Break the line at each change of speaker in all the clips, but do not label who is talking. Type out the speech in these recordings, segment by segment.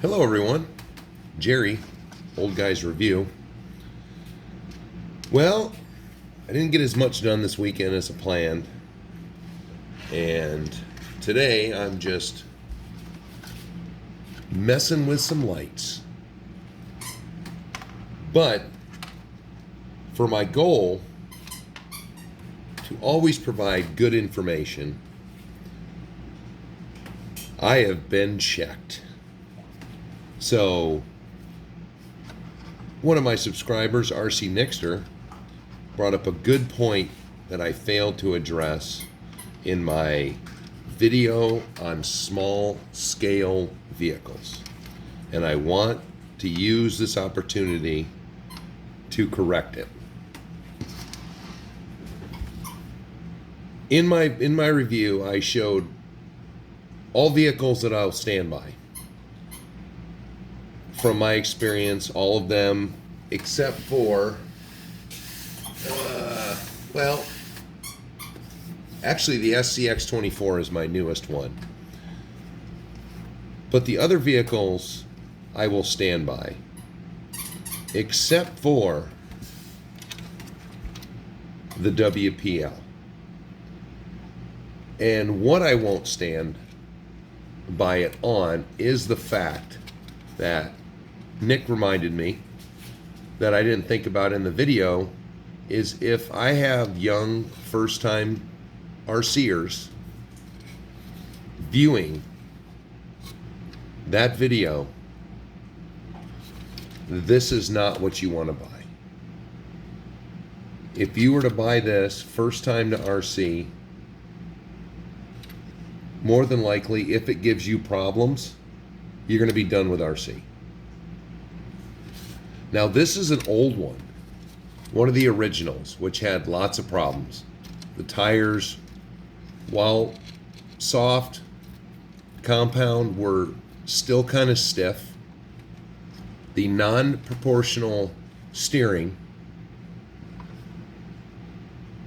Hello everyone, Jerry, Old Guys Review. Well, I didn't get as much done this weekend as I planned, and today I'm just messing with some lights. But for my goal to always provide good information, I have been checked. So, one of my subscribers, RC Nixter, brought up a good point that I failed to address in my video on small scale vehicles. And I want to use this opportunity to correct it. In my review, I showed all vehicles that I'll stand by. From my experience, all of them except for, actually the SCX24 is my newest one. But the other vehicles I will stand by, except for the WPL. And what I won't stand by it on is the fact that Nick reminded me that I didn't think about in the video is if I have young first-time RCers viewing that video, this is not what you want to buy. If you were to buy this first time to RC, more than likely, if it gives you problems, you're going to be done with RC. Now, this is an old one of the originals, which had lots of problems. The tires, while soft, compound, were still kind of stiff. The non-proportional steering,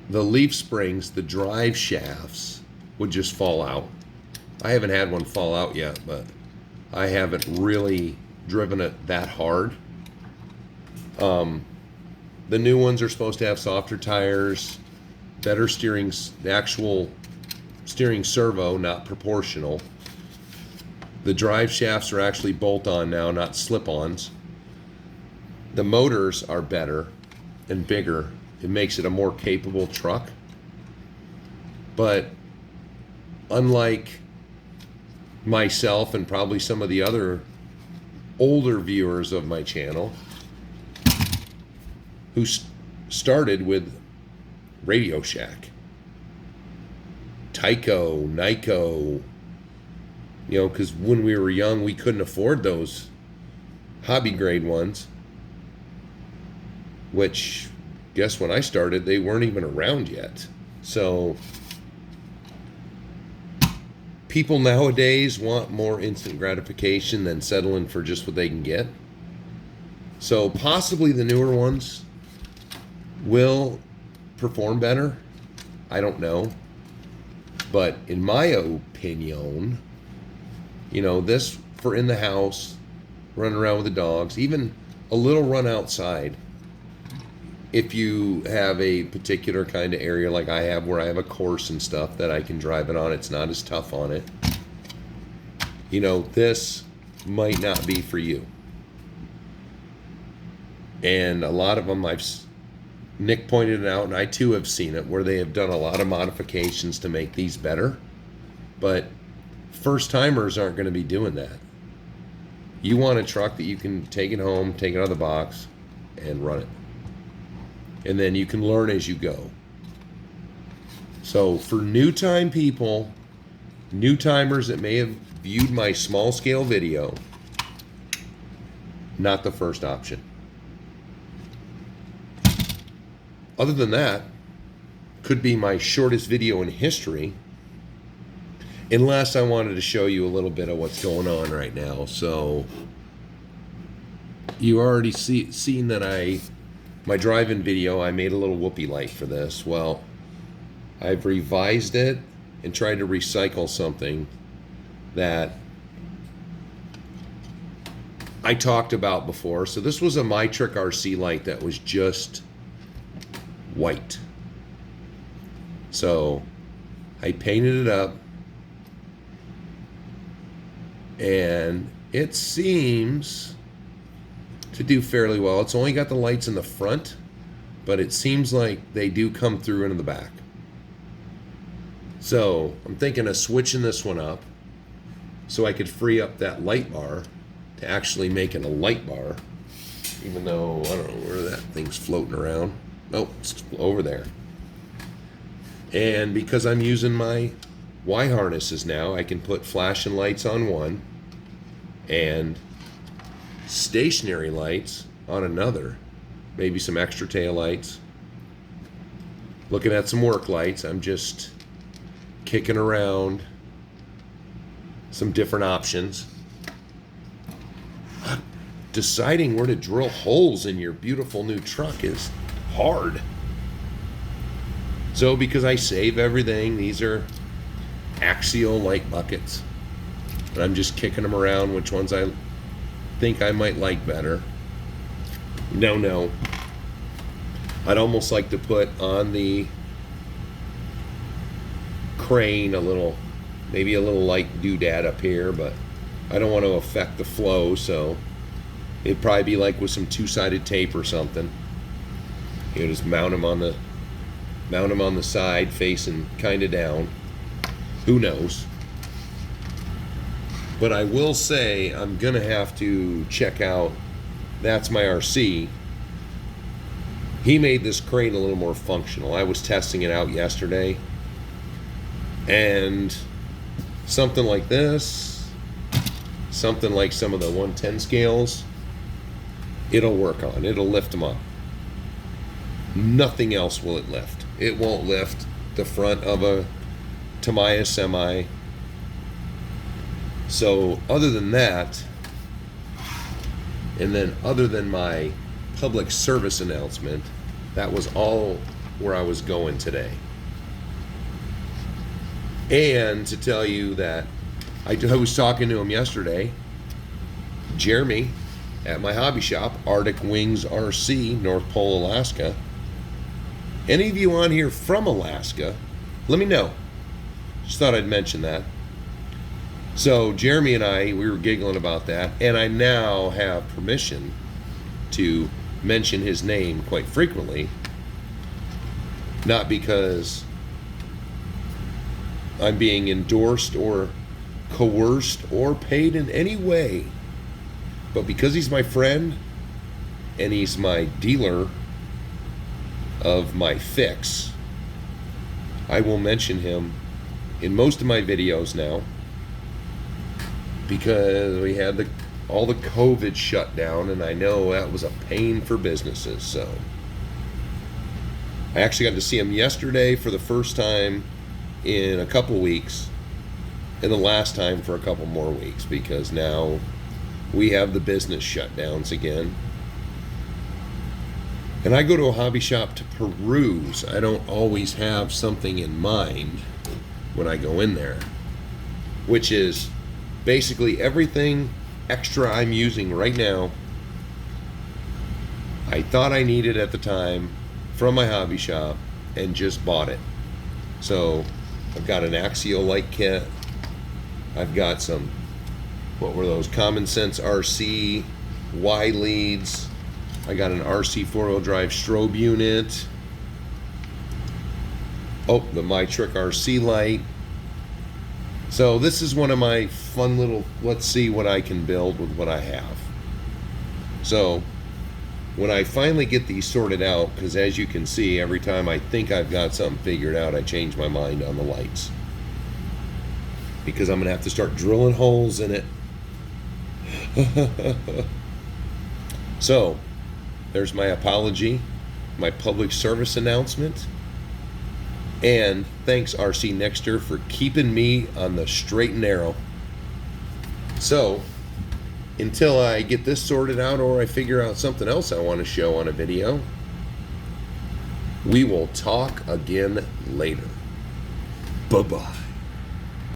the leaf springs, the drive shafts would just fall out. I haven't had one fall out yet, but I haven't really driven it that hard. The new ones are supposed to have softer tires, better steering, the actual steering servo, not proportional. The drive shafts are actually bolt-on now, not slip-ons. The motors are better and bigger. It makes it a more capable truck. But unlike myself and probably some of the other older viewers of my channel who started with Radio Shack, Tyco, Nyko, because when we were young, we couldn't afford those hobby grade ones, which, guess when I started, they weren't even around yet. So people nowadays want more instant gratification than settling for just what they can get. So possibly the newer ones will perform better. I don't know. But in my opinion, this for in the house, running around with the dogs, even a little run outside. If you have a particular kind of area like I have where I have a course and stuff that I can drive it on, it's not as tough on it. This might not be for you. And a lot of them Nick pointed it out, and I too have seen it, where they have done a lot of modifications to make these better. But first-timers aren't going to be doing that. You want a truck that you can take it home, take it out of the box, and run it. And then you can learn as you go. So for new-time people, new-timers that may have viewed my small-scale video, not the first option. Other than that, could be my shortest video in history, unless I wanted to show you a little bit of what's going on right now. So you already seen that my drive-in video, I made a little whoopee light for this. Well, I've revised it and tried to recycle something that I talked about before. So this was a MyTrick RC light that was just white. So I painted it up, and it seems to do fairly well. It's only got the lights in the front, but it seems like they do come through into the back. So I'm thinking of switching this one up so I could free up that light bar to actually make it a light bar, even though I don't know where that thing's floating around. Oh, it's over there. And because I'm using my Y harnesses now, I can put flashing lights on one and stationary lights on another. Maybe some extra tail lights. Looking at some work lights. I'm just kicking around some different options. Deciding where to drill holes in your beautiful new truck is hard. So because I save everything, these are axial light buckets. And I'm just kicking them around, which ones I think I might like better. No. I'd almost like to put on the crane maybe a little light doodad up here, but I don't want to affect the flow, so it'd probably be like with some two-sided tape or something. You know, just mount them on the side, facing kind of down. Who knows? But I will say I'm gonna have to check out That's My RC. He made this crane a little more functional. I was testing it out yesterday, and something like this, something like some of the 110 scales, it'll work on. It'll lift them up. Nothing else will it lift. It won't lift the front of a Tamiya Semi. So other than that, and then other than my public service announcement, that was all where I was going today. And to tell you that I was talking to him yesterday, Jeremy, at my hobby shop, Arctic Wings RC, North Pole, Alaska. Any of you on here from Alaska, let me know. Just thought I'd mention that. So Jeremy and I, we were giggling about that, and I now have permission to mention his name quite frequently. Not because I'm being endorsed or coerced or paid in any way, but because he's my friend and he's my dealer of my fix, I will mention him in most of my videos now, because we had all the COVID shut down, and I know that was a pain for businesses. So I actually got to see him yesterday for the first time in a couple weeks, and the last time for a couple more weeks, because now we have the business shutdowns again. And I go to a hobby shop to peruse. I don't always have something in mind when I go in there, which is basically everything extra I'm using right now. I thought I needed at the time from my hobby shop and just bought it. So I've got an axial light kit. I've got some, what were those, Common Sense RC Y leads. I got an RC 4-wheel drive strobe unit. Oh, the MyTrick RC light. So this is one of my fun little, let's see what I can build with what I have. So when I finally get these sorted out, because as you can see, every time I think I've got something figured out, I change my mind on the lights. Because I'm going to have to start drilling holes in it. So there's my apology, my public service announcement. And thanks, RC Nexter, for keeping me on the straight and narrow. So, until I get this sorted out or I figure out something else I want to show on a video, we will talk again later. Bye-bye.